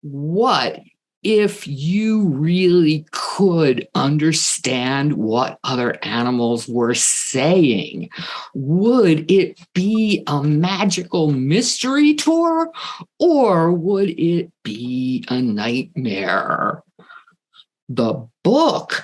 What if you really could understand what other animals were saying? Would it be a magical mystery tour, or would it be a nightmare? The book,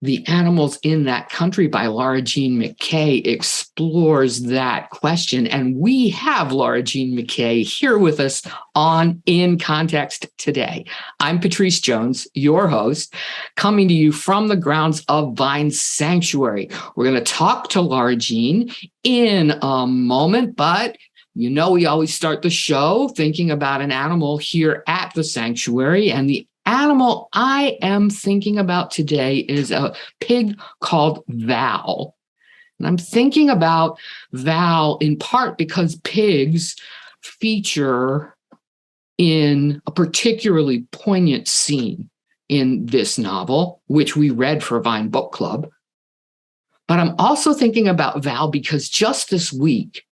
The Animals in That Country by Jean McKay, explores that question. And we have Jean McKay here with us on In Context today. I'm Patrice Jones, your host, coming to you from the grounds of Vine Sanctuary. We're going to talk to Jean in a moment, but you know, we always start the show thinking about an animal here at the sanctuary, and the animal I am thinking about today is a pig called Val. And I'm thinking about Val in part because pigs feature in a particularly poignant scene in this novel, which we read for Vine Book Club. But I'm also thinking about Val because just this week,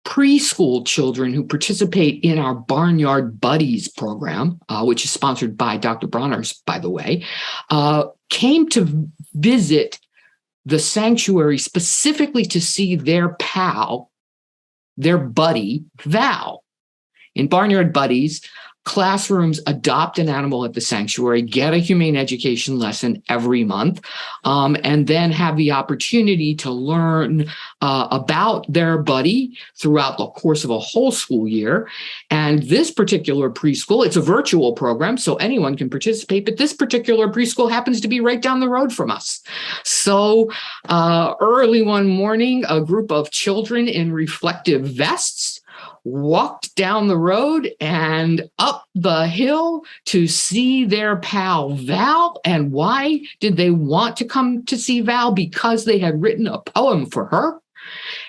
preschool children who participate in our Barnyard Buddies program, which is sponsored by Dr. Bronner's, by the way, came to visit the sanctuary specifically to see their pal, their buddy, Val. In Barnyard Buddies, classrooms adopt an animal at the sanctuary, get a humane education lesson every month, and then have the opportunity to learn about their buddy throughout the course of a whole school year. And this particular preschool, it's a virtual program, so anyone can participate, but this particular preschool happens to be right down the road from us. So early one morning, a group of children in reflective vests walked down the road and up the hill to see their pal Val. And why did they want to come to see Val? Because they had written a poem for her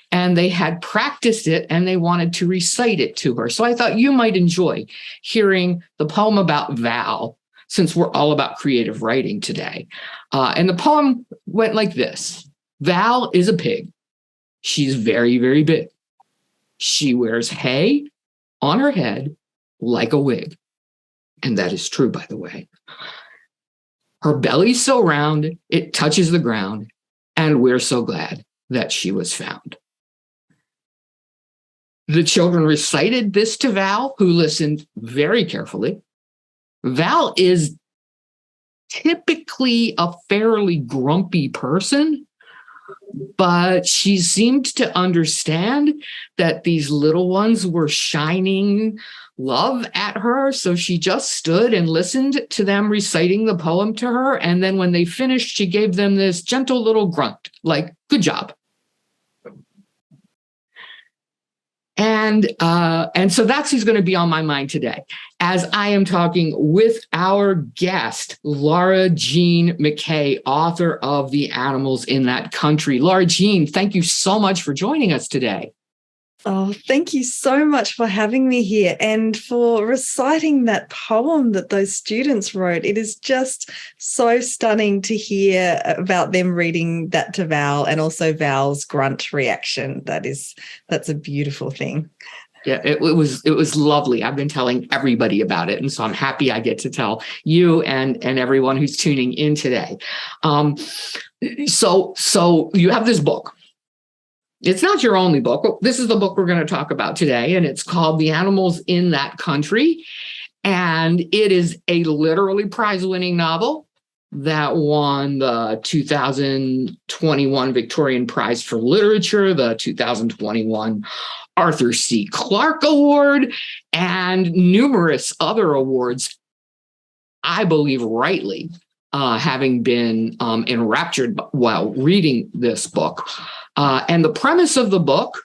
and they had practiced it and they wanted to recite it to her. So I thought you might enjoy hearing the poem about Val, since we're all about creative writing today. And the poem went like this. Val is a pig. She's very, very big. She wears hay on her head like a wig. And that is true, by the way. Her belly's so round, it touches the ground, and we're so glad that she was found. The children recited this to Val, who listened very carefully. Val is typically a fairly grumpy person, but she seemed to understand that these little ones were shining love at her. So she just stood and listened to them reciting the poem to her. And then when they finished, she gave them this gentle little grunt, like, good job. And so that's who's going to be on my mind today, as I am talking with our guest, Jean McKay, author of The Animals in That Country. Jean, thank you so much for joining us today. Oh, thank you so much for having me here and for reciting that poem that those students wrote. It is just so stunning to hear about them reading that to Val and also Val's grunt reaction. That's a beautiful thing. Yeah, it was lovely. I've been telling everybody about it, and so I'm happy I get to tell you and everyone who's tuning in today. So you have this book. It's not your only book. This is the book we're going to talk about today, and it's called The Animals in That Country. And it is a literally prize-winning novel that won the 2021 Victorian Prize for Literature, the 2021 Arthur C. Clarke Award, and numerous other awards, I believe rightly, having been enraptured while reading this book. And the premise of the book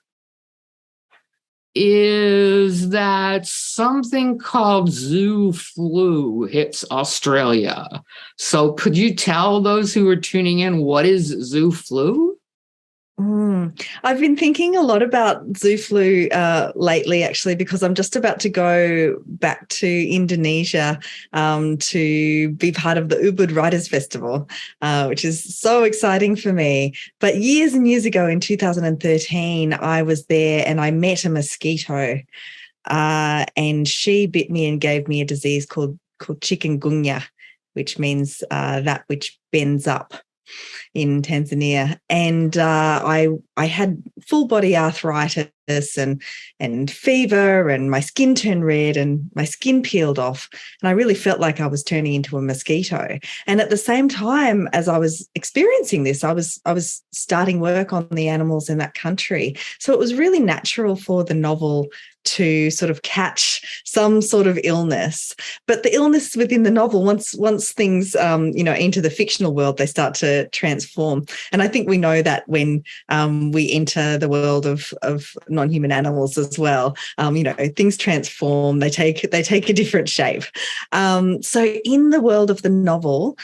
is that something called zoo flu hits Australia. So could you tell those who are tuning in, what is zoo flu? I've been thinking a lot about zoo flu lately, actually, because I'm just about to go back to Indonesia to be part of the Ubud Writers Festival, which is so exciting for me. But years and years ago in 2013, I was there and I met a mosquito. and she bit me and gave me a disease called chikungunya, which means that which bends up in Tanzania. And I had full body arthritis and fever, and my skin turned red and my skin peeled off. And I really felt like I was turning into a mosquito. And at the same time as I was experiencing this, I was starting work on the animals in that country. So it was really natural for the novel to sort of catch some sort of illness. But the illness within the novel, once things enter the fictional world, they start to transform. And I think we know that when we enter the world of non-human animals as well, things transform. They take a different shape. So in the world of the novel,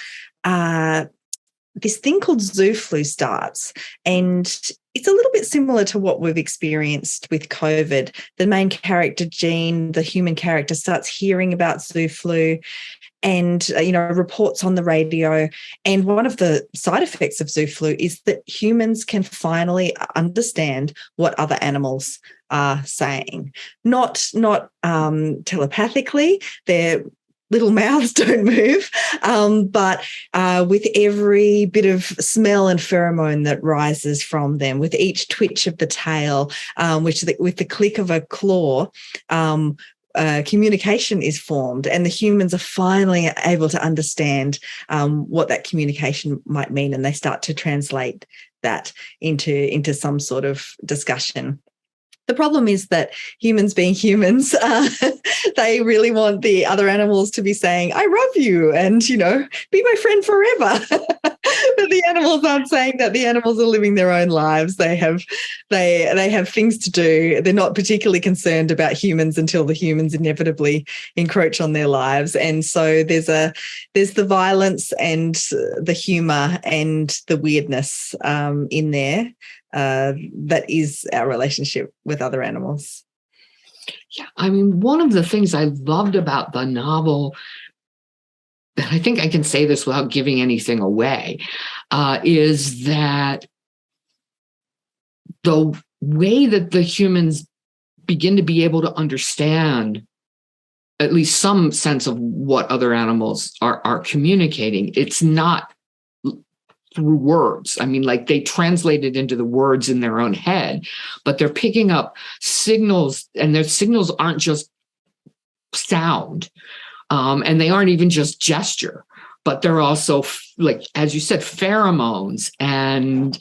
this thing called zoo flu starts, and it's a little bit similar to what we've experienced with COVID. The main character, Jean, the human character, starts hearing about zoo flu and, reports on the radio. And one of the side effects of zoo flu is that humans can finally understand what other animals are saying. Not telepathically. They're little mouths don't move, but with every bit of smell and pheromone that rises from them, with each twitch of the tail, with the click of a claw, communication is formed, and the humans are finally able to understand what that communication might mean, and they start to translate that into some sort of discussion. The problem is that humans being humans, they really want the other animals to be saying, I love you and, be my friend forever. But the animals aren't saying that. The animals are living their own lives. They have things to do. They're not particularly concerned about humans until the humans inevitably encroach on their lives. And so there's the violence and the humor and the weirdness in there. That is our relationship with other animals. Yeah, I mean, one of the things I loved about the novel, and I think I can say this without giving anything away, is that the way that the humans begin to be able to understand at least some sense of what other animals are communicating, it's not through words. I mean, like they translate it into the words in their own head, but they're picking up signals, and their signals aren't just sound, and they aren't even just gesture, but they're also, like, as you said, pheromones and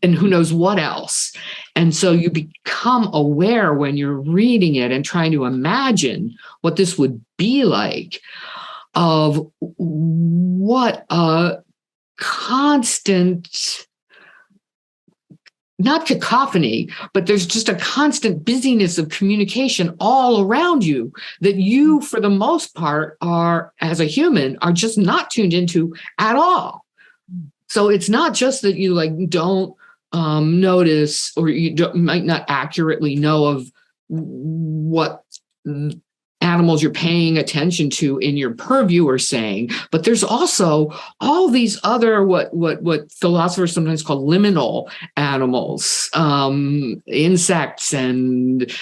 who knows what else. And so you become aware when you're reading it and trying to imagine what this would be like, of what a constant, not cacophony, but there's just a constant busyness of communication all around you that you, for the most part, are, as a human, are just not tuned into at all. So it's not just that you don't notice, or might not accurately know of what animals you're paying attention to in your purview are saying, but there's also all these other what philosophers sometimes call liminal animals, insects and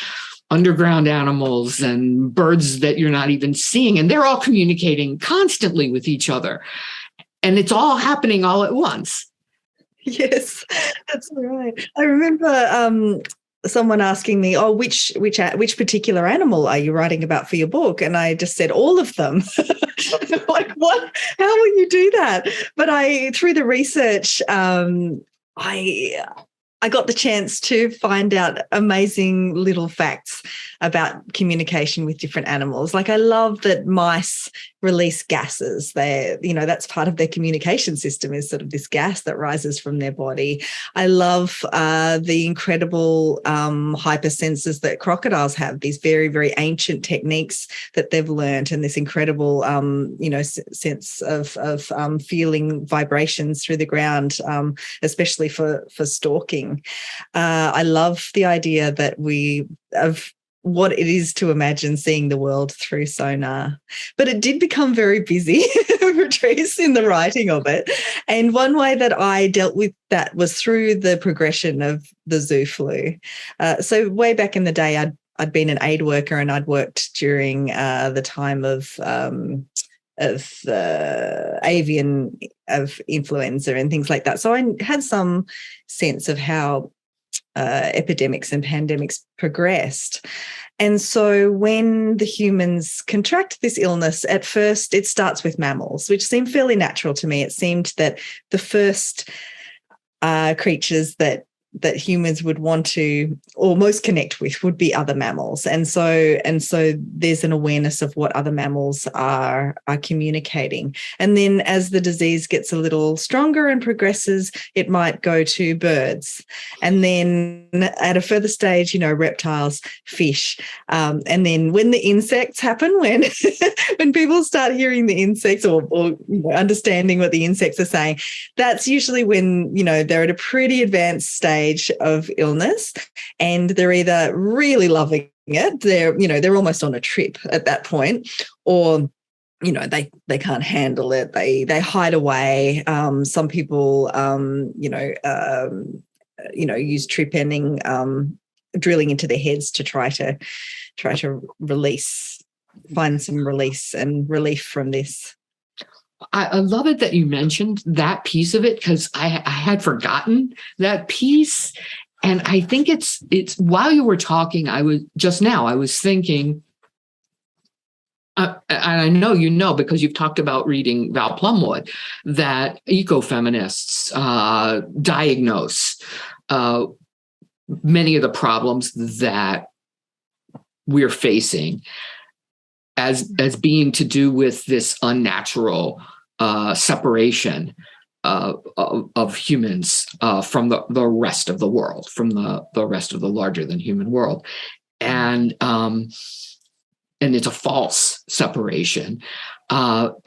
underground animals and birds that you're not even seeing, and they're all communicating constantly with each other, and it's all happening all at once. Yes, that's right. I remember someone asking me, "Oh, which particular animal are you writing about for your book?" And I just said all of them. Like, what? How will you do that? But through the research, I got the chance to find out amazing little facts about communication with different animals. Like, I love that mice release gases. That's part of their communication system, is sort of this gas that rises from their body. I love the incredible hypersensors that crocodiles have, these very, very ancient techniques that they've learned, and this incredible, sense of feeling vibrations through the ground, especially for stalking. I love the idea that what it is to imagine seeing the world through sonar. But it did become very busy, Patrice, in the writing of it. And one way that I dealt with that was through the progression of the zoo flu. So way back in the day, I'd been an aid worker, and I'd worked during the time of avian, of influenza and things like that. So I had some sense of how epidemics and pandemics progressed. And so when the humans contract this illness, at first it starts with mammals, which seemed fairly natural to me. It seemed that the first creatures that humans would want to, or most connect with, would be other mammals. And so there's an awareness of what other mammals are communicating. And then as the disease gets a little stronger and progresses, it might go to birds. And then at a further stage, reptiles, fish. And then when the insects happen, when when people start hearing the insects or understanding what the insects are saying, that's usually when, they're at a pretty advanced stage of illness, and they're either really loving it, they're almost on a trip at that point, or they can't handle it, they hide away. Some people use trip ending, drilling into their heads to try to find some release and relief from this. I love it that you mentioned that piece of it, because I had forgotten that piece. And I think it's while you were talking, I was thinking, and I know because you've talked about reading Val Plumwood, that ecofeminists diagnose many of the problems that we're facing as being to do with this unnatural separation of humans from the rest of the world, from the rest of the larger than human world, and it's a false separation, but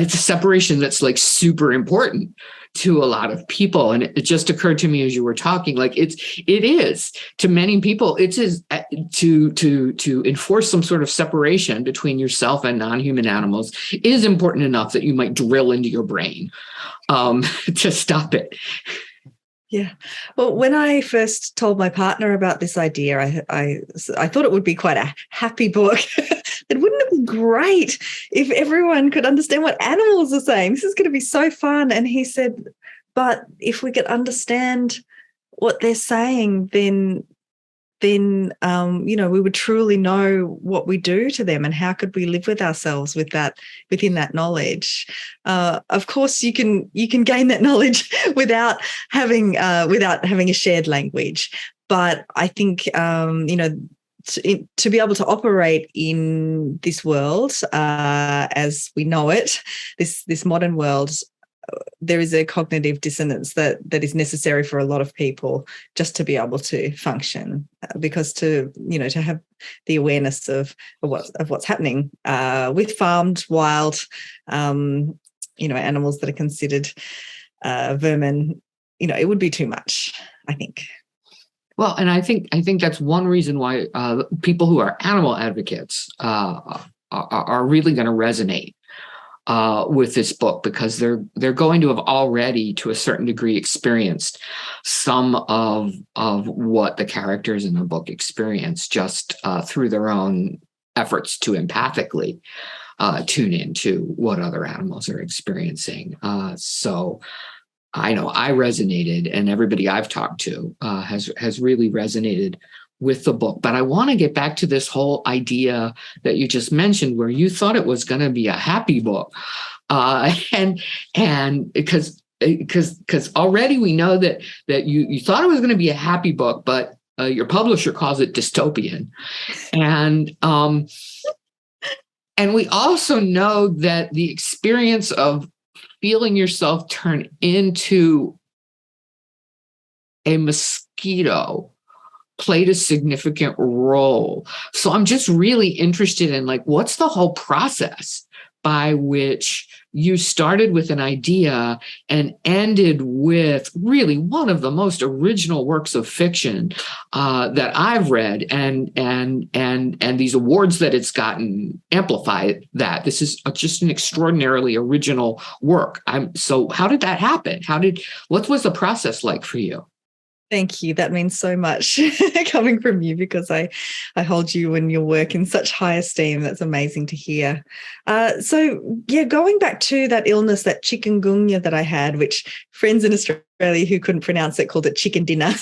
it's a separation that's like super important to a lot of people. And it just occurred to me as you were talking, like it is to many people, it is to enforce some sort of separation between yourself and non-human animals is important enough that you might drill into your brain to stop it. Yeah. Well, when I first told my partner about this idea, I thought it would be quite a happy book. It wouldn't it be great if everyone could understand what animals are saying? This is going to be so fun. And he said, but if we could understand what they're saying, then we would truly know what we do to them, and how could we live with ourselves within that knowledge. Of course, you can gain that knowledge without having a shared language. But I think to be able to operate in this world as we know it, this modern world, there is a cognitive dissonance that is necessary for a lot of people just to be able to function, because to have the awareness of what's happening with farmed wild animals that are considered vermin, it would be too much, I think. Well, and I think that's one reason why people who are animal advocates are really going to resonate with this book, because they're going to have already, to a certain degree, experienced some of what the characters in the book experience, just through their own efforts to empathically tune into what other animals are experiencing. So I know I resonated, and everybody I've talked to has really resonated with the book. But I want to get back to this whole idea that you just mentioned, where you thought it was going to be a happy book, and because already we know that you thought it was going to be a happy book, but your publisher calls it dystopian, and we also know that the experience of feeling yourself turn into a mosquito played a significant role. So I'm just really interested in, like, what's the whole process by which you started with an idea and ended with really one of the most original works of fiction that I've read, and these awards that it's gotten amplify that. This is just an extraordinarily original work. So how did that happen? What was the process like for you? Thank you. That means so much coming from you, because I hold you and your work in such high esteem. That's amazing to hear. Going back to that illness, that chikungunya that I had, which friends in Australia who couldn't pronounce it called it chicken dinner.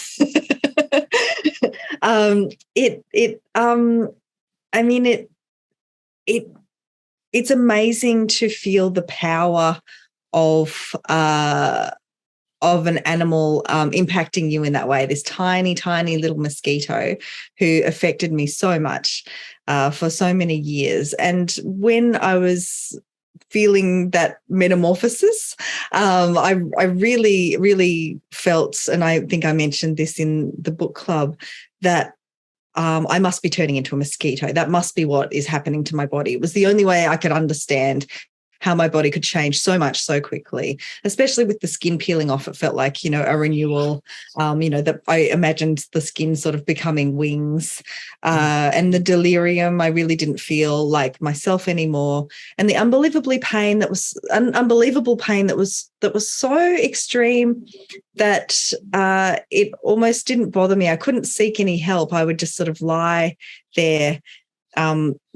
It's amazing to feel the power of an animal impacting you in that way. This tiny, tiny little mosquito who affected me so much for so many years. And when I was feeling that metamorphosis, I really, really felt, and I think I mentioned this in the book club, that I must be turning into a mosquito. That must be what is happening to my body. It was the only way I could understand how my body could change so much so quickly, especially with the skin peeling off. It felt like, a renewal, that I imagined the skin sort of becoming wings, and the delirium. I really didn't feel like myself anymore. And the unbelievable pain that was so extreme that it almost didn't bother me. I couldn't seek any help. I would just sort of lie there,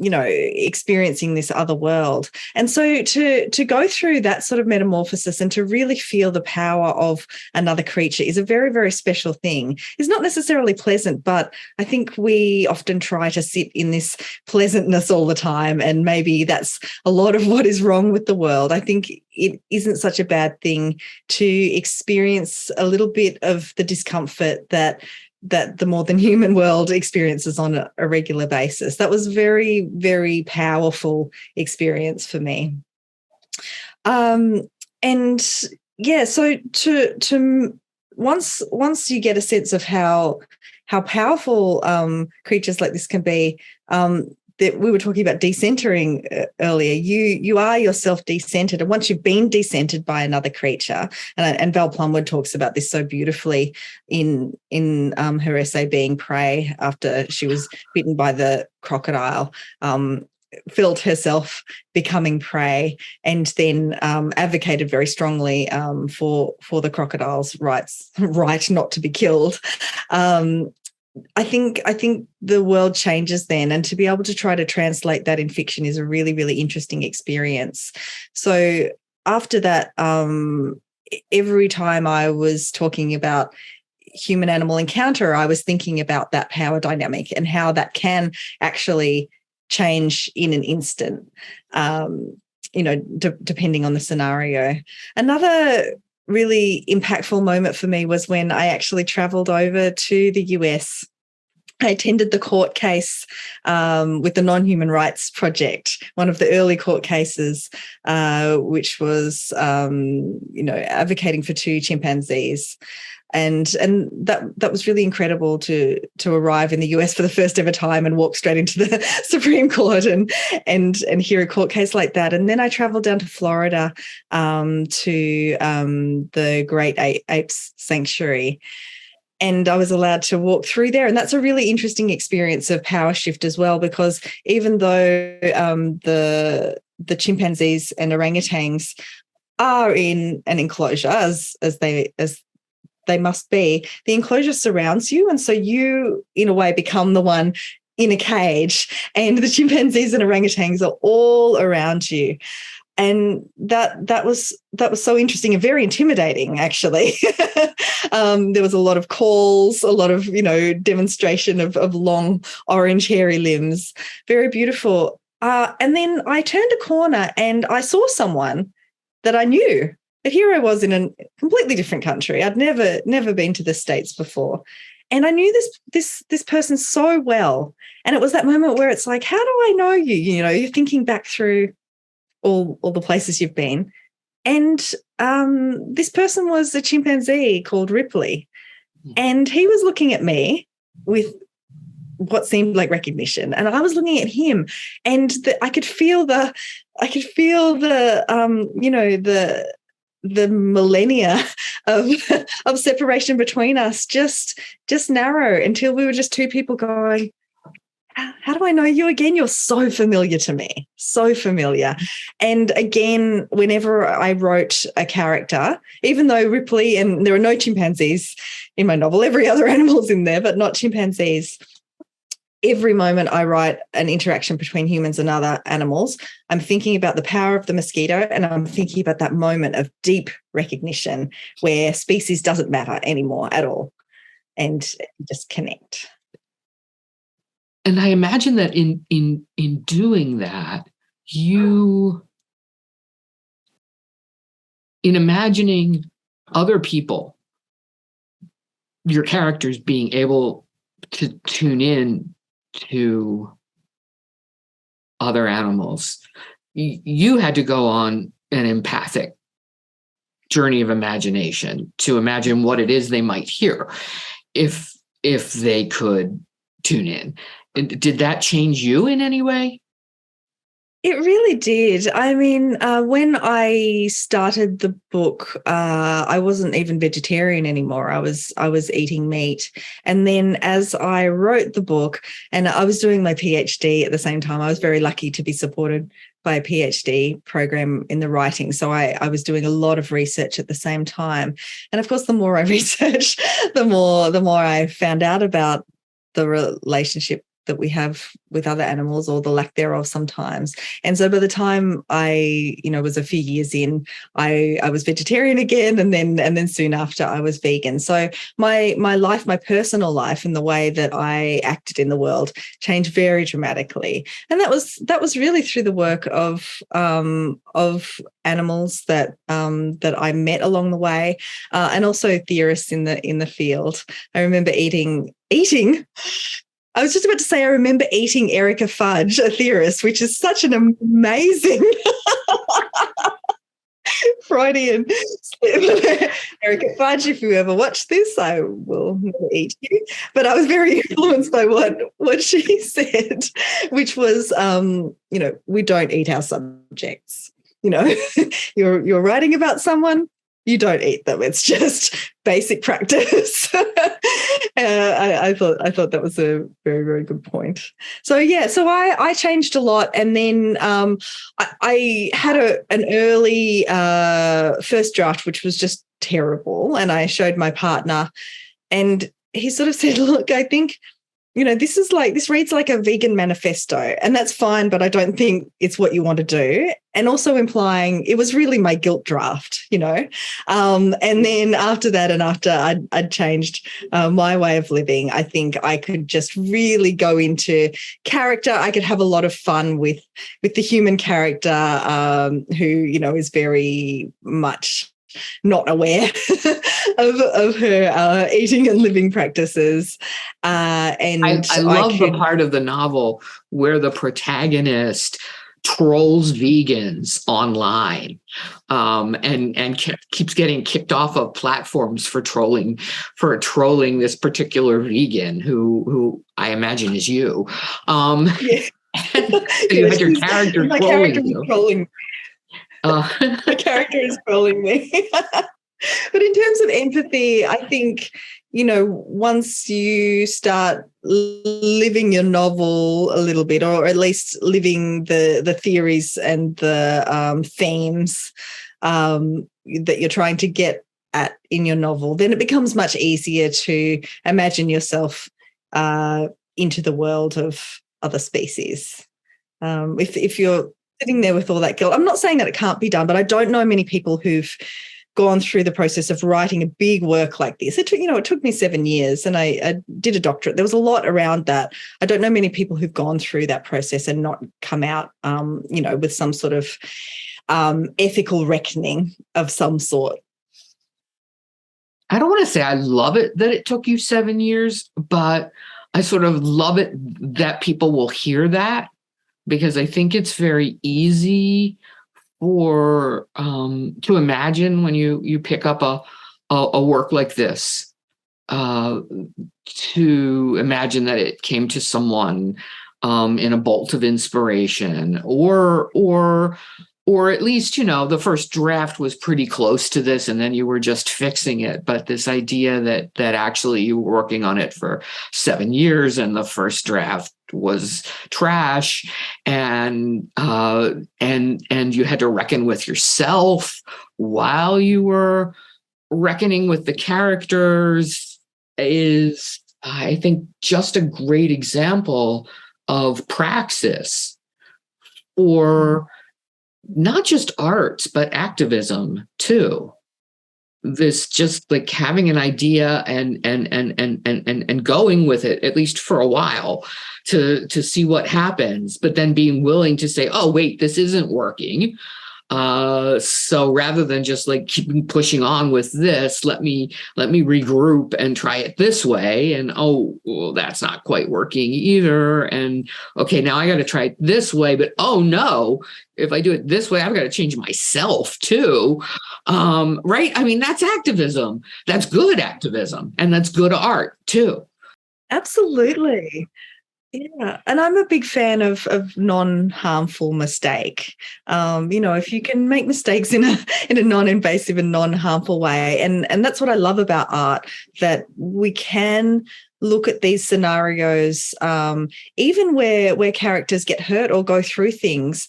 experiencing this other world. And so to go through that sort of metamorphosis and to really feel the power of another creature is a very, very special thing. It's not necessarily pleasant, but I think we often try to sit in this pleasantness all the time, and maybe that's a lot of what is wrong with the world. I think it isn't such a bad thing to experience a little bit of the discomfort that the more than human world experiences on a regular basis. That was very, very powerful experience for me. So to once you get a sense of how powerful creatures like this can be, that we were talking about decentering earlier. You are yourself decentered, and once you've been decentered by another creature, and Val Plumwood talks about this so beautifully in her essay Being Prey, after she was bitten by the crocodile, felt herself becoming prey, and then advocated very strongly for the crocodile's right not to be killed. I think the world changes then, and to be able to try to translate that in fiction is a really, really interesting experience. So after that, every time I was talking about human-animal encounter, I was thinking about that power dynamic and how that can actually change in an instant, depending on the scenario. Another really impactful moment for me was when I actually travelled over to the US. I attended the court case with the Non-Human Rights Project, one of the early court cases, which was, advocating for 2 chimpanzees. And that was really incredible to arrive in the US for the first ever time and walk straight into the Supreme Court and hear a court case like that. And then I traveled down to Florida to the Great Apes Sanctuary. And I was allowed to walk through there. And that's a really interesting experience of power shift as well, because even though the chimpanzees and orangutans are in an enclosure as they must be, the enclosure surrounds you. And so you, in a way, become the one in a cage, and the chimpanzees and orangutans are all around you. And that was so interesting and very intimidating, actually. There was a lot of calls, a lot of, demonstration of long orange hairy limbs. Very beautiful. And then I turned a corner and I saw someone that I knew. But here I was in a completely different country. I'd never been to the States before. And I knew this person so well. And it was that moment where it's like, how do I know you? You're thinking back through all the places you've been. And this person was a chimpanzee called Ripley. And he was looking at me with what seemed like recognition, and I was looking at him, and I could feel the the millennia of of separation between us just narrow until we were just two people going, how do I know you again? You're so familiar to me, so familiar. And again, whenever I wrote a character, even though Ripley, and there are no chimpanzees in my novel, every other animal's in there, but not chimpanzees. Every moment I write an interaction between humans and other animals, I'm thinking about the power of the mosquito, and I'm thinking about that moment of deep recognition where species doesn't matter anymore at all, and just connect. And I imagine that in doing that, you, in imagining other people, your characters being able to tune in to other animals, you had to go on an empathic journey of imagination to imagine what it is they might hear if they could tune in. Did that change you in any way? It really did. I mean, when I started the book, I wasn't even vegetarian anymore. I was eating meat. And then as I wrote the book, and I was doing my PhD at the same time, I was very lucky to be supported by a PhD program in the writing. So I was doing a lot of research at the same time. And of course, the more I researched, the more I found out about the relationship that we have with other animals, or the lack thereof sometimes. And so by the time I, was a few years in, I was vegetarian again, and then soon after I was vegan. So my life, my personal life, and the way that I acted in the world changed very dramatically. And that was really through the work of animals that I met along the way, and also theorists in the field. I remember eating. I was just about to say, I remember eating Erica Fudge, a theorist, which is such an amazing Freudian slip. Erica Fudge, if you ever watch this, I will never eat you. But I was very influenced by what she said, which was, we don't eat our subjects. You're writing about someone, you don't eat them. It's just basic practice. I thought that was a very, very good point. So I changed a lot, and then I had an early first draft, which was just terrible, and I showed my partner, and he sort of said, "Look, I think." This reads like a vegan manifesto, and that's fine, but I don't think it's what you want to do. And also implying it was really my guilt draft, And then after that, and after I'd changed my way of living, I think I could just really go into character. I could have a lot of fun with the human character, who, is very much not aware of her eating and living practices. And I love the part of the novel where the protagonist trolls vegans online, and keeps getting kicked off of platforms for trolling this particular vegan who I imagine is you. Yeah. You had your character trolling you. My character is trolling me. But in terms of empathy, I think, once you start living your novel a little bit, or at least living the theories and the themes that you're trying to get at in your novel, then it becomes much easier to imagine yourself into the world of other species. If you're sitting there with all that guilt. I'm not saying that it can't be done, but I don't know many people who've gone through the process of writing a big work like this. It took me 7 years, and I did a doctorate. There was a lot around that. I don't know many people who've gone through that process and not come out, with some sort of ethical reckoning of some sort. I don't want to say I love it that it took you 7 years, but I sort of love it that people will hear that, because I think it's very easy for to imagine when you pick up a work like this, uh, to imagine that it came to someone in a bolt of inspiration, or at least, the first draft was pretty close to this, and then you were just fixing it. But this idea that actually you were working on it for 7 years, and the first draft was trash, and you had to reckon with yourself while you were reckoning with the characters, is, I think, just a great example of praxis for not just arts, but activism too. This just like having an idea and going with it, at least for a while, to see what happens, but then being willing to say, oh, wait, this isn't working. So rather than just like keeping pushing on with this, let me regroup and try it this way. And oh, well, that's not quite working either. And okay, now I got to try it this way. But oh no, if I do it this way, I've got to change myself too. Right? I mean, that's activism. That's good activism, and that's good art too. Absolutely. Yeah, and I'm a big fan of non-harmful mistake. If you can make mistakes in a non-invasive and non-harmful way, and that's what I love about art, that we can look at these scenarios, even where characters get hurt or go through things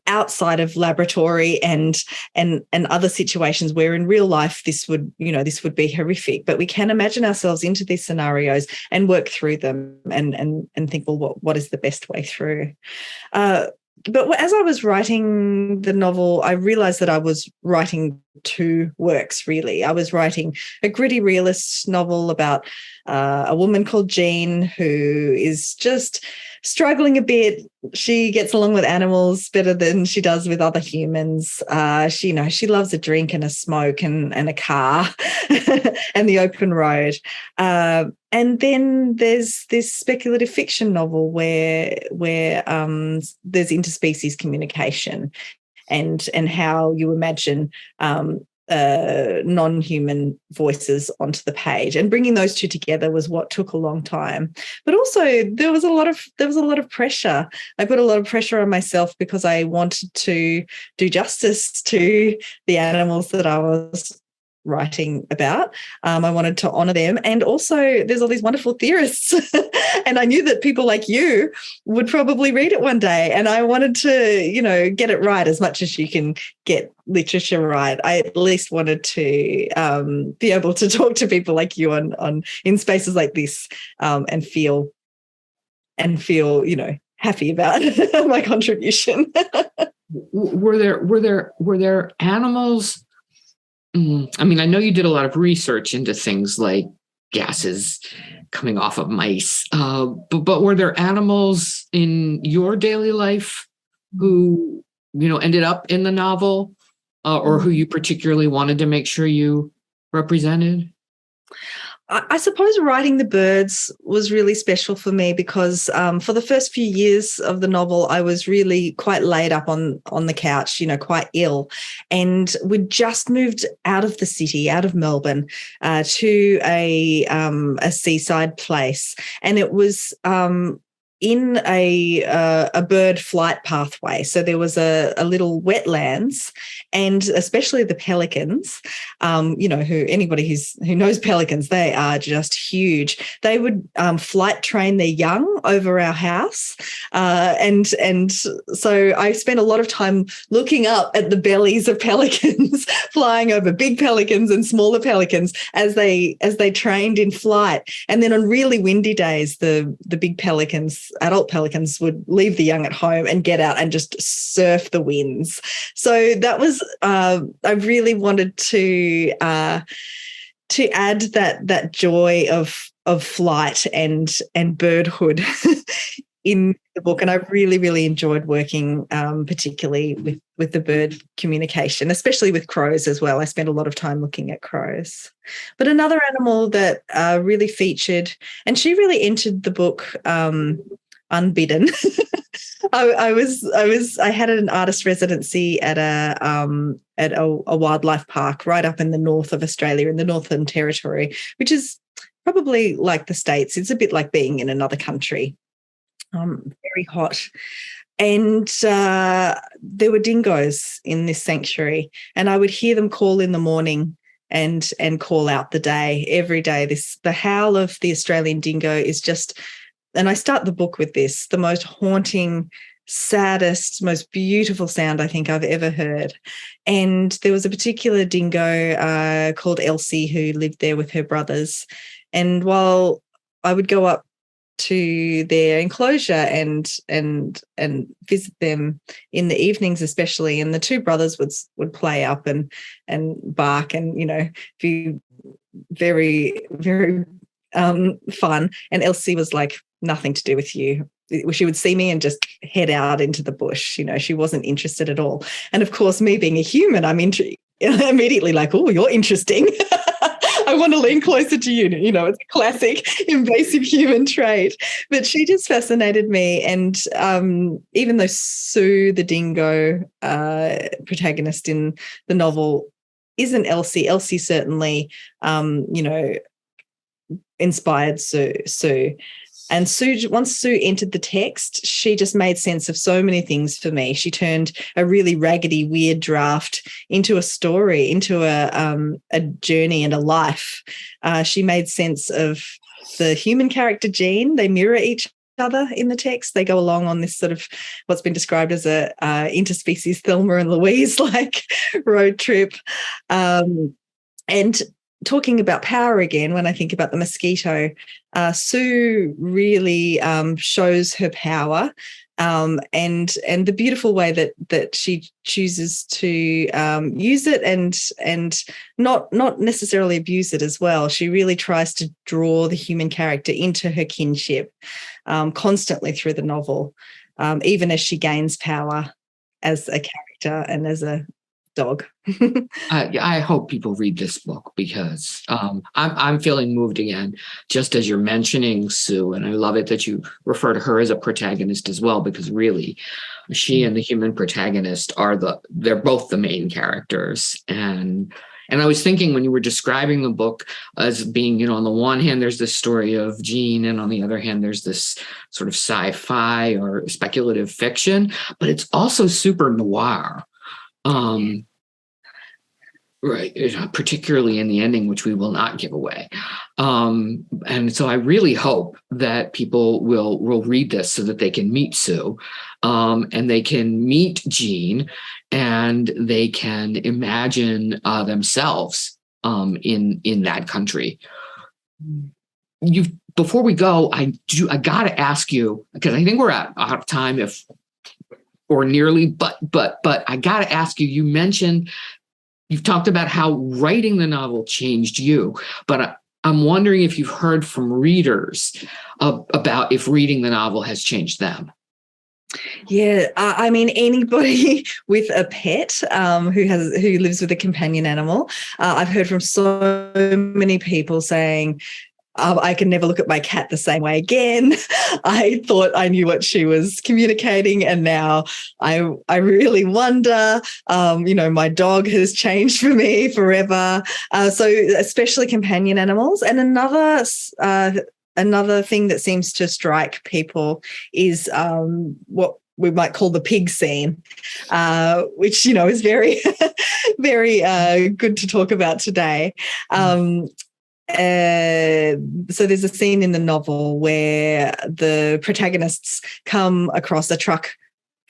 outside of laboratory and other situations where in real life this would be horrific. But we can imagine ourselves into these scenarios and work through them and think, well, what is the best way through? But as I was writing the novel, I realized that I was writing two works, really. I was writing a gritty realist novel about a woman called Jean who is just struggling a bit. She gets along with animals better than she does with other humans. She loves a drink and a smoke and a car and the open road. And then there's this speculative fiction novel where there's interspecies communication and how you imagine non-human voices onto the page, and bringing those two together was what took a long time. But also there was a lot of pressure. I put a lot of pressure on myself because I wanted to do justice to the animals that I was writing about. I wanted to honor them. And also there's all these wonderful theorists and I knew that people like you would probably read it one day, and I wanted to, get it right as much as you can get literature right. I at least wanted to be able to talk to people like you on in spaces like this and feel happy about my contribution. Were there animals? I mean, I know you did a lot of research into things like gases coming off of mice, but were there animals in your daily life who, ended up in the novel, or who you particularly wanted to make sure you represented? I suppose writing the birds was really special for me because for the first few years of the novel, I was really quite laid up on the couch, quite ill. And we'd just moved out of the city, out of Melbourne, to a seaside place. And it was in a bird flight pathway. So there was a little wetlands, and especially the pelicans, anybody who knows pelicans, they are just huge. They would flight train their young over our house. And so I spent a lot of time looking up at the bellies of pelicans, flying over big pelicans and smaller pelicans as they trained in flight. And then on really windy days, the big pelicans, adult pelicans, would leave the young at home and get out and just surf the winds. So that was, I really wanted to add that joy of flight and birdhood in the book. And I really, really enjoyed working particularly with the bird communication, especially with crows as well. I spent a lot of time looking at crows. But another animal that really featured, and she really entered the book unbidden. I had an artist residency at a wildlife park right up in the north of Australia, in the Northern Territory, which is probably like the States. It's a bit like being in another country, very hot. And there were dingoes in this sanctuary, and I would hear them call in the morning and call out the day every day. The howl of the Australian dingo is just, and I start the book with this, the most haunting, saddest, most beautiful sound I think I've ever heard. And there was a particular dingo called Elsie who lived there with her brothers. And while I would go up to their enclosure and visit them in the evenings especially, and the two brothers would play up and bark and, you know, be very, very fun. And Elsie was like, nothing to do with you. She would see me and just head out into the bush. You know, she wasn't interested at all. And of course, me being a human, I'm immediately like, oh, you're interesting. I want to lean closer to you. You know, it's a classic invasive human trait. But she just fascinated me. And even though Sue, the dingo protagonist in the novel, isn't Elsie, Elsie certainly, you know, inspired Sue. And Sue, once Sue entered the text, she just made sense of so many things for me. She turned a really raggedy, weird draft into a story, into a journey and a life. She made sense of the human character, Jean. They mirror each other in the text. They go along on this sort of what's been described as a interspecies Thelma and Louise like road trip. And talking about power again, when I think about the mosquito, Sue really shows her power, and the beautiful way that she chooses to use it and not necessarily abuse it as well. She really tries to draw the human character into her kinship constantly through the novel, even as she gains power as a character and as a dog. I hope people read this book because I'm feeling moved again, just as you're mentioning Sue, and I love it that you refer to her as a protagonist as well, because really, she and the human protagonist they're both the main characters. And I was thinking when you were describing the book as being, you know, on the one hand, there's this story of Jean, and on the other hand, there's this sort of sci-fi or speculative fiction, but it's also super noir. Right, particularly in the ending, which we will not give away. And so I really hope that people will read this so that they can meet Sue, and they can meet Jean, and they can imagine themselves in that country. Before we go, I got to ask you, because I think we're out of time, or nearly, but I got to ask you. You mentioned. You've talked about how writing the novel changed you, but I'm wondering if you've heard from readers about if reading the novel has changed them. Yeah, I mean, anybody with a pet who lives with a companion animal, I've heard from so many people saying, I can never look at my cat the same way again. I thought I knew what she was communicating, and now I really wonder. You know, my dog has changed for me forever. So especially companion animals. And another thing that seems to strike people is what we might call the pig scene, which, you know, is very, very good to talk about today. So there's a scene in the novel where the protagonists come across a truck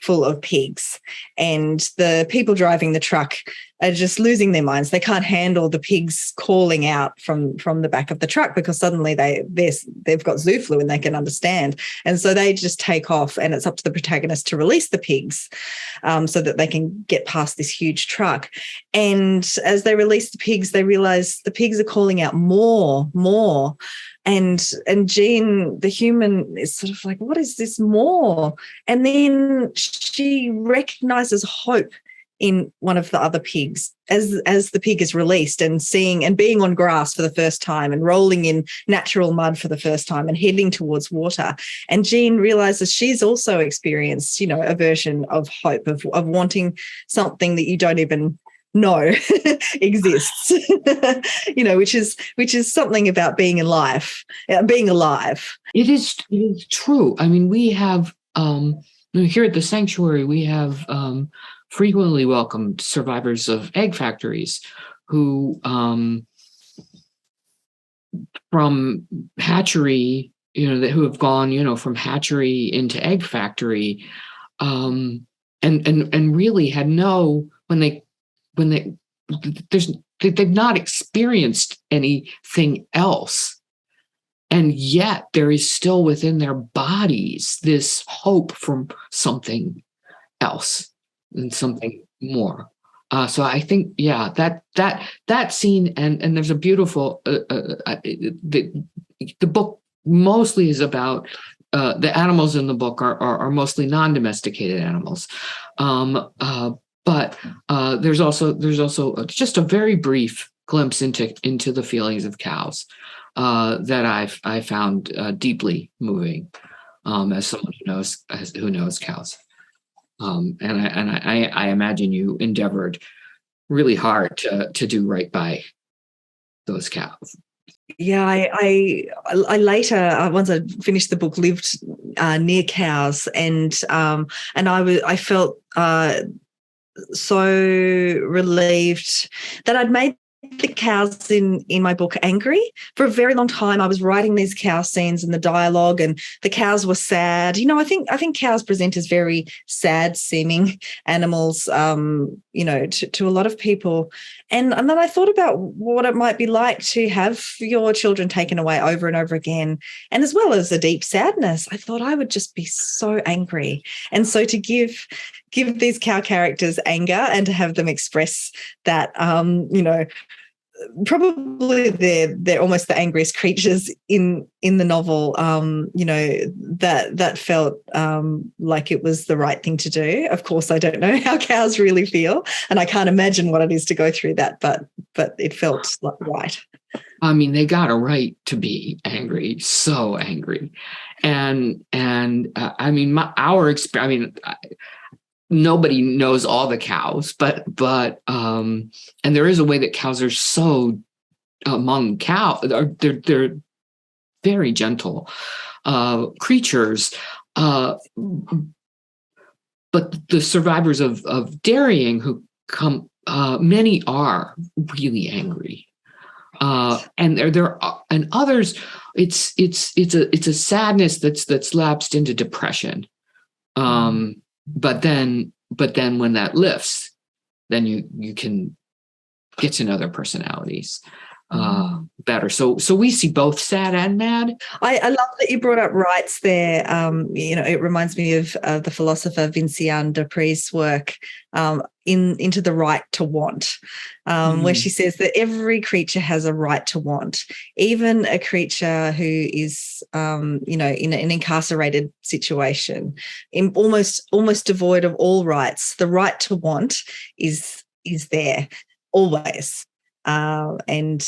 full of pigs, and the people driving the truck are just losing their minds. They can't handle the pigs calling out from the back of the truck, because suddenly they've got zoo flu and they can understand. And so they just take off, and it's up to the protagonist to release the pigs so that they can get past this huge truck. And as they release the pigs, they realize the pigs are calling out more. And Jean, the human, is sort of like, what is this more? And then she recognizes hope in one of the other pigs as the pig is released and seeing and being on grass for the first time and rolling in natural mud for the first time and heading towards water. And Jean realizes she's also experienced, you know, a version of hope, of wanting something that you don't even no exists. Which is something about being alive. It is true. I mean, we have here at the sanctuary, we have frequently welcomed survivors of egg factories who, from hatchery, who have gone, from hatchery into egg factory, and really had they've not experienced anything else. And yet there is still within their bodies this hope from something else and something more. So I think, that scene, and there's a beautiful, the book mostly is about, the animals in the book are mostly non-domesticated animals. But there's also just a very brief glimpse into the feelings of cows that I found deeply moving, as someone who knows cows. And I imagine you endeavored really hard to do right by those cows. Yeah, I later, once I finished the book, lived near cows, and I felt so relieved that I'd made the cows in my book angry. For a very long time, I was writing these cow scenes and the dialogue, and the cows were sad. I think cows present as very sad seeming animals, to a lot of people. And then I thought about what it might be like to have your children taken away over and over again, and as well as a deep sadness. I thought I would just be so angry. And so to give these cow characters anger and to have them express that, probably they're almost the angriest creatures in the novel. That felt like it was the right thing to do. Of course, I don't know how cows really feel, and I can't imagine what it is to go through that, but it felt right. I mean, they got a right to be angry, so angry, and I mean, our experience. I mean, nobody knows all the cows, but and there is a way that cows are so among cows. They're very gentle creatures, but the survivors of dairying who come, many are really angry, and there are, and others. It's a sadness that's lapsed into depression. But then when that lifts, then you can get to know their personalities better. So we see both sad and mad. I love that you brought up rights there. It reminds me of the philosopher Vinciane Dupree's work, into the right to want, where she says that every creature has a right to want, even a creature who is, in an incarcerated situation, almost devoid of all rights. The right to want is there always. And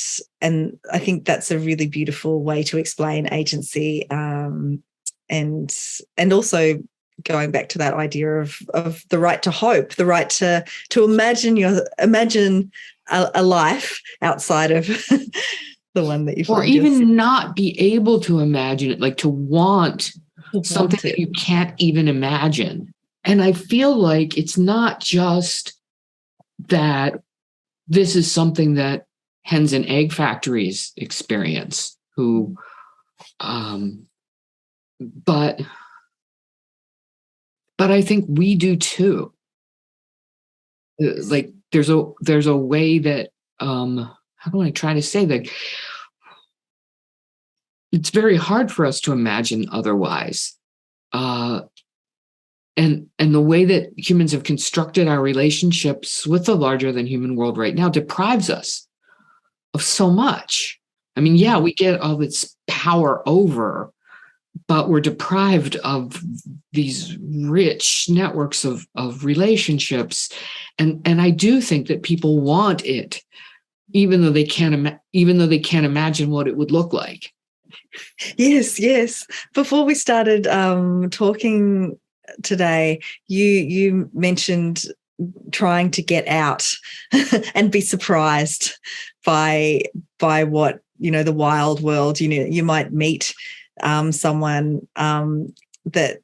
I think that's a really beautiful way to explain agency, and also going back to that idea of the right to hope, the right to imagine a life outside of the one that you find, or even not be able to imagine it, like to want something that you can't even imagine. And I feel like it's not just that this is something that hens and egg factories experience, but I think we do too. Like there's a way that, how do I try to say that? It's very hard for us to imagine otherwise. And the way that humans have constructed our relationships with the larger than human world right now deprives us of so much. I mean, yeah, we get all this power over, but we're deprived of these rich networks of relationships. And I do think that people want it, even though they can't imagine what it would look like. Yes. Before we started talking today, you mentioned trying to get out and be surprised by what, the wild world. You might meet someone that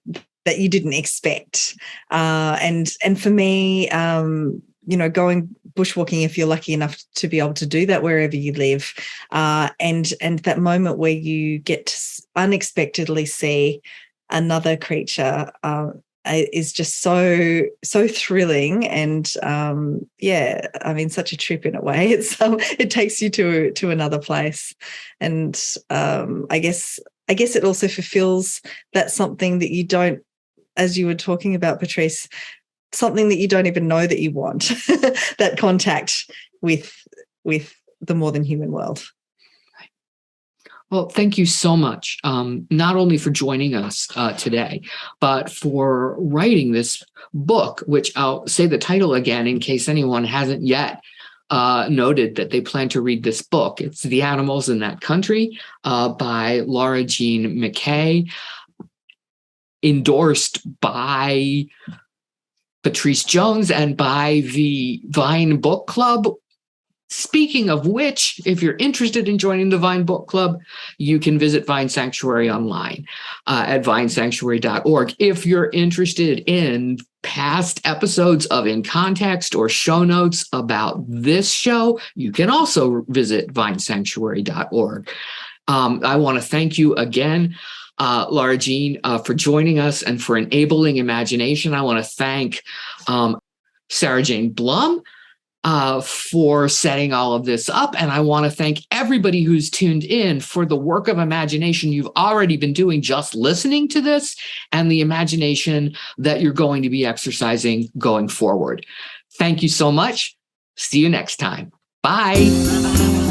you didn't expect. And for me, going bushwalking, if you're lucky enough to be able to do that wherever you live, and that moment where you get to unexpectedly see another creature, is just so thrilling. And such a trip in a way. It takes you to another place. And I guess it also fulfills that something that you don't, as you were talking about, Pattrice, something that you don't even know that you want, that contact with the more than human world. Well, thank you so much, not only for joining us today, but for writing this book, which I'll say the title again in case anyone hasn't yet noted that they plan to read this book. It's The Animals in That Country by Jean McKay, endorsed by Pattrice Jones and by the Vine Book Club. Speaking of which, if you're interested in joining the Vine Book Club, you can visit Vine Sanctuary online at vinesanctuary.org. If you're interested in past episodes of In Context or show notes about this show, you can also visit vinesanctuary.org. I want to thank you again, Laura Jean, for joining us and for enabling imagination. I want to thank Sarah Jane Blum for setting all of this up. And I want to thank everybody who's tuned in for the work of imagination you've already been doing just listening to this, and the imagination that you're going to be exercising going forward. Thank you so much. See you next time. Bye.